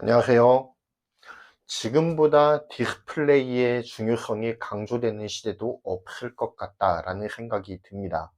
안녕하세요. 지금보다 디스플레이의 중요성이 강조되는 시대도 없을 것 같다라는 생각이 듭니다.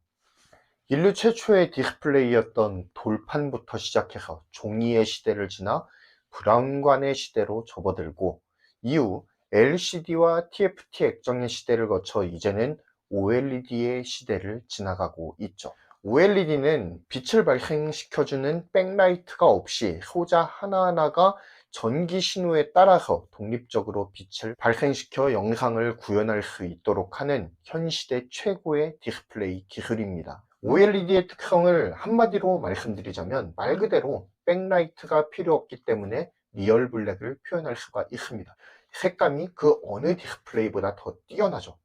인류 최초의 디스플레이였던 돌판부터 시작해서 종이의 시대를 지나 브라운관의 시대로 접어들고 이후 LCD와 TFT 액정의 시대를 거쳐 이제는 OLED의 시대를 지나가고 있죠. OLED는 빛을 발생시켜주는 백라이트가 없이 소자 하나하나가 전기 신호에 따라서 독립적으로 빛을 발생시켜 영상을 구현할 수 있도록 하는 현 시대 최고의 디스플레이 기술입니다. OLED의 특성을 한마디로 말씀드리자면 말 그대로 백라이트가 필요 없기 때문에 리얼 블랙을 표현할 수가 있습니다. 색감이 그 어느 디스플레이보다 더 뛰어나죠.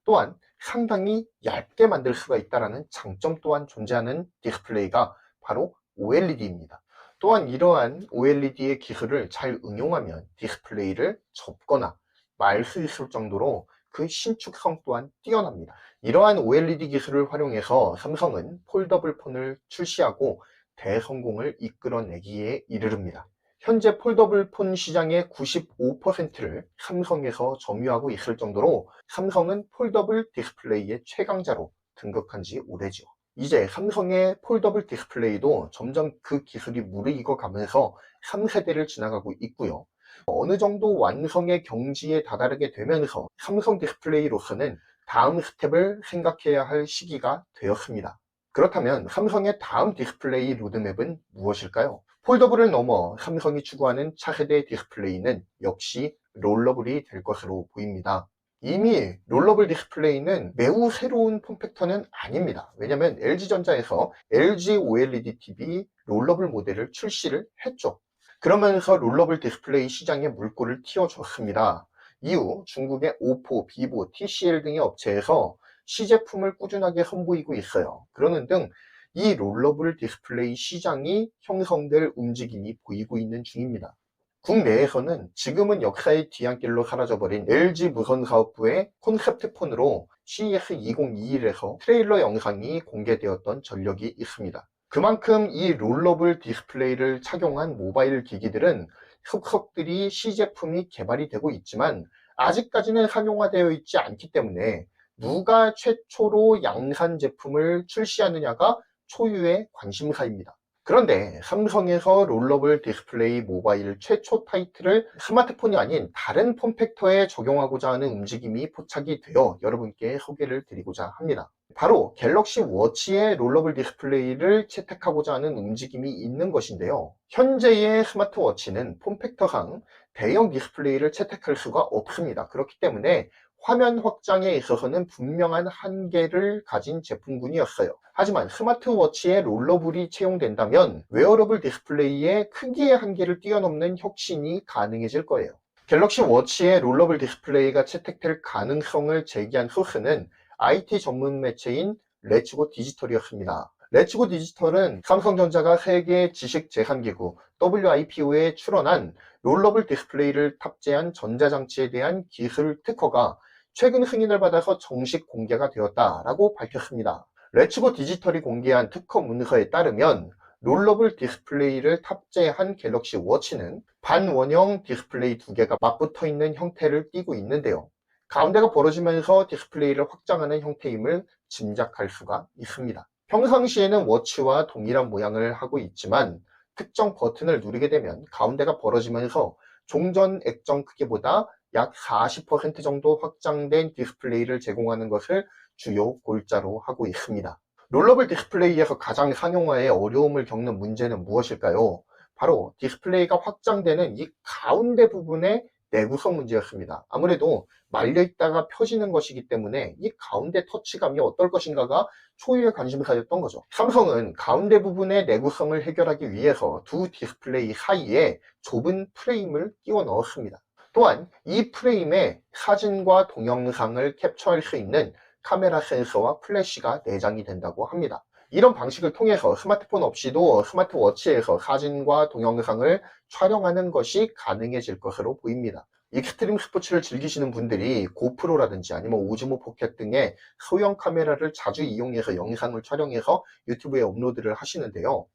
또한 상당히 얇게 만들 수가 있다는 장점 또한 존재하는 디스플레이가 바로 OLED입니다. 또한 이러한 OLED의 기술을 잘 응용하면 디스플레이를 접거나 말 수 있을 정도로 그 신축성 또한 뛰어납니다. 이러한 OLED 기술을 활용해서 삼성은 폴더블 폰을 출시하고 대성공을 이끌어내기에 이르릅니다. 현재 폴더블 폰 시장의 95%를 삼성에서 점유하고 있을 정도로 삼성은 폴더블 디스플레이의 최강자로 등극한 지 오래죠. 이제 삼성의 폴더블 디스플레이도 점점 그 기술이 무르익어 가면서 3세대를 지나가고 있고요. 어느 정도 완성의 경지에 다다르게 되면서 삼성 디스플레이로서는 다음 스텝을 생각해야 할 시기가 되었습니다. 그렇다면 삼성의 다음 디스플레이 로드맵은 무엇일까요? 폴더블을 넘어 삼성이 추구하는 차세대 디스플레이는 역시 롤러블이 될 것으로 보입니다. 이미 롤러블 디스플레이는 매우 새로운 폼팩터는 아닙니다. 왜냐하면 LG전자에서 LG OLED TV 롤러블 모델을 출시를 했죠. 그러면서 롤러블 디스플레이 시장에 물꼬를 틔워줬습니다. 이후 중국의 오포, 비보, TCL 등의 업체에서 시제품을 꾸준하게 선보이고 있어요. 그러는 등 이 롤러블 디스플레이 시장이 형성될 움직임이 보이고 있는 중입니다. 국내에서는 지금은 역사의 뒤안길로 사라져버린 LG 무선사업부의 콘셉트 폰으로 CES 2021에서 트레일러 영상이 공개되었던 전력이 있습니다. 그만큼 이 롤러블 디스플레이를 착용한 모바일 기기들은 속속들이 시제품이 개발이 되고 있지만 아직까지는 상용화되어 있지 않기 때문에 누가 최초로 양산 제품을 출시하느냐가 초유의 관심사입니다. 그런데 삼성에서 롤러블 디스플레이 모바일 최초 타이틀을 스마트폰이 아닌 다른 폼팩터에 적용하고자 하는 움직임이 포착이 되어 여러분께 소개를 드리고자 합니다. 바로 갤럭시 워치의 롤러블 디스플레이를 채택하고자 하는 움직임이 있는 것인데요. 현재의 스마트워치는 폼팩터상 대형 디스플레이를 채택할 수가 없습니다. 그렇기 때문에 화면 확장에 있어서는 분명한 한계를 가진 제품군이었어요. 하지만 스마트워치에 롤러블이 채용된다면 웨어러블 디스플레이의 크기의 한계를 뛰어넘는 혁신이 가능해질 거예요. 갤럭시 워치에 롤러블 디스플레이가 채택될 가능성을 제기한 소스는 IT 전문 매체인 레츠고 디지털이었습니다. 레츠고 디지털은 삼성전자가 세계 지식재산기구 WIPO에 출원한 롤러블 디스플레이를 탑재한 전자장치에 대한 기술 특허가 최근 승인을 받아서 정식 공개가 되었다라고 밝혔습니다. 레츠고 디지털이 공개한 특허 문서에 따르면 롤러블 디스플레이를 탑재한 갤럭시 워치는 반원형 디스플레이 두 개가 맞붙어 있는 형태를 띠고 있는데요. 가운데가 벌어지면서 디스플레이를 확장하는 형태임을 짐작할 수가 있습니다. 평상시에는 워치와 동일한 모양을 하고 있지만 특정 버튼을 누르게 되면 가운데가 벌어지면서 종전 액정 크기보다 약 40% 정도 확장된 디스플레이를 제공하는 것을 주요 골자로 하고 있습니다. 롤러블 디스플레이에서 가장 상용화에 어려움을 겪는 문제는 무엇일까요? 바로 디스플레이가 확장되는 이 가운데 부분의 내구성 문제였습니다. 아무래도 말려있다가 펴지는 것이기 때문에 이 가운데 터치감이 어떨 것인가가 초유의 관심사였던 거죠. 삼성은 가운데 부분의 내구성을 해결하기 위해서 두 디스플레이 사이에 좁은 프레임을 끼워 넣었습니다. 또한 이 프레임에 사진과 동영상을 캡처할 수 있는 카메라 센서와 플래시가 내장이 된다고 합니다. 이런 방식을 통해서 스마트폰 없이도 스마트워치에서 사진과 동영상을 촬영하는 것이 가능해질 것으로 보입니다. 익스트림 스포츠를 즐기시는 분들이 고프로라든지 아니면 오즈모 포켓 등의 소형 카메라를 자주 이용해서 영상을 촬영해서 유튜브에 업로드를 하시는데요.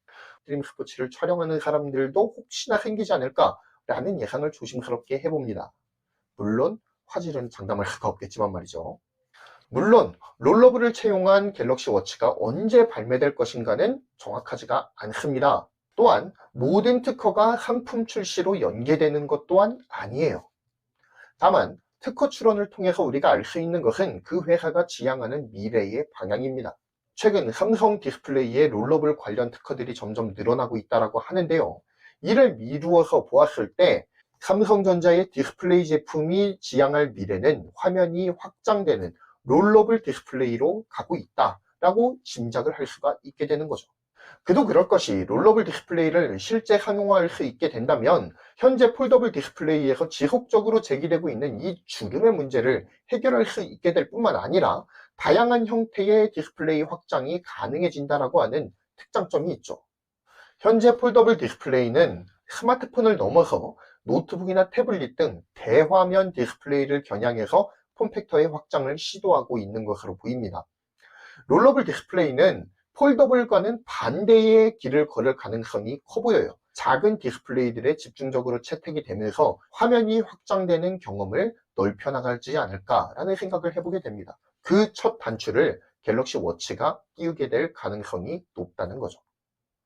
익스트림 스포츠를 촬영하는 사람들도 혹시나 생기지 않을까 라는 예상을 조심스럽게 해봅니다. 물론 화질은 장담할 수가 없겠지만 말이죠. 물론 롤러블을 채용한 갤럭시 워치가 언제 발매될 것인가는 정확하지가 않습니다. 또한 모든 특허가 상품 출시로 연계되는 것 또한 아니에요. 다만 특허 출원을 통해서 우리가 알 수 있는 것은 그 회사가 지향하는 미래의 방향입니다. 최근 삼성 디스플레이의 롤러블 관련 특허들이 점점 늘어나고 있다고 하는데요. 이를 미루어서 보았을 때 삼성전자의 디스플레이 제품이 지향할 미래는 화면이 확장되는 롤러블 디스플레이로 가고 있다라고 짐작을 할 수가 있게 되는 거죠. 그도 그럴 것이 롤러블 디스플레이를 실제 상용화할 수 있게 된다면 현재 폴더블 디스플레이에서 지속적으로 제기되고 있는 이 주름의 문제를 해결할 수 있게 될 뿐만 아니라 다양한 형태의 디스플레이 확장이 가능해진다라고 하는 특장점이 있죠. 현재 폴더블 디스플레이는 스마트폰을 넘어서 노트북이나 태블릿 등 대화면 디스플레이를 겨냥해서 폼팩터의 확장을 시도하고 있는 것으로 보입니다. 롤러블 디스플레이는 폴더블과는 반대의 길을 걸을 가능성이 커 보여요. 작은 디스플레이들에 집중적으로 채택이 되면서 화면이 확장되는 경험을 넓혀나가지 않을까라는 생각을 해보게 됩니다. 그 첫 단추를 갤럭시 워치가 띄우게 될 가능성이 높다는 거죠.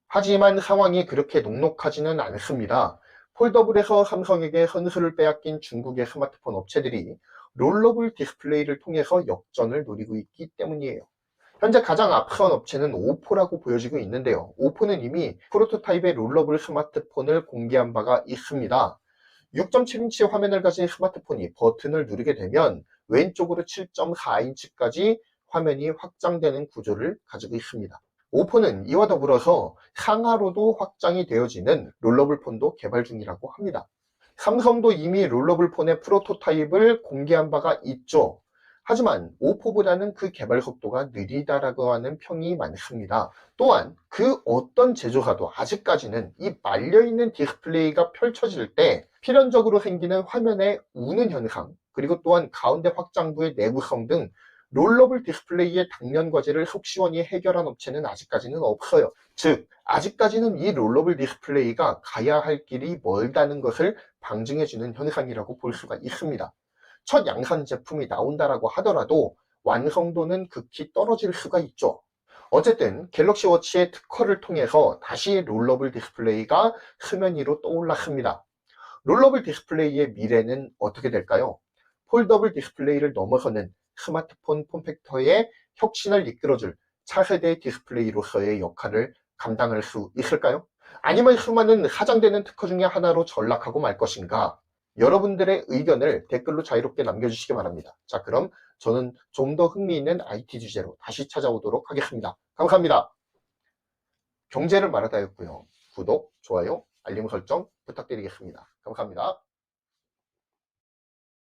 하지만 상황이 그렇게 녹록하지는 않습니다. 폴더블에서 삼성에게 선수를 빼앗긴 중국의 스마트폰 업체들이 롤러블 디스플레이를 통해서 역전을 노리고 있기 때문이에요. 현재 가장 앞선 업체는 오포라고 보여지고 있는데요. 오포는 이미 프로토타입의 롤러블 스마트폰을 공개한 바가 있습니다. 6.7인치 화면을 가진 스마트폰이 버튼을 누르게 되면 왼쪽으로 7.4인치까지 화면이 확장되는 구조를 가지고 있습니다. 오포는 이와 더불어서 상하로도 확장이 되어지는 롤러블 폰도 개발 중이라고 합니다. 삼성도 이미 롤러블 폰의 프로토타입을 공개한 바가 있죠. 하지만 오포보다는 그 개발 속도가 느리다라고 하는 평이 많습니다. 또한 그 어떤 제조사도 아직까지는 이 말려있는 디스플레이가 펼쳐질 때 필연적으로 생기는 화면의 우는 현상, 그리고 또한 가운데 확장부의 내구성 등 롤러블 디스플레이의 당면 과제를 속 시원히 해결한 업체는 아직까지는 없어요. 즉 아직까지는 이 롤러블 디스플레이가 가야 할 길이 멀다는 것을 방증해주는 현상이라고 볼 수가 있습니다. 첫 양산 제품이 나온다라고 하더라도 완성도는 극히 떨어질 수가 있죠. 어쨌든 갤럭시 워치의 특허를 통해서 다시 롤러블 디스플레이가 수면 위로 떠올랐습니다. 롤러블 디스플레이의 미래는 어떻게 될까요? 폴더블 디스플레이를 넘어서는 스마트폰 폼팩터의 혁신을 이끌어줄 차세대 디스플레이로서의 역할을 감당할 수 있을까요? 아니면 수많은 하장되는 특허 중에 하나로 전락하고 말 것인가? 여러분들의 의견을 댓글로 자유롭게 남겨주시기 바랍니다. 자, 그럼 저는 좀 더 흥미있는 IT 주제로 다시 찾아오도록 하겠습니다. 감사합니다. 경제를 말하다였고요. 구독, 좋아요, 알림 설정 부탁드리겠습니다. 감사합니다.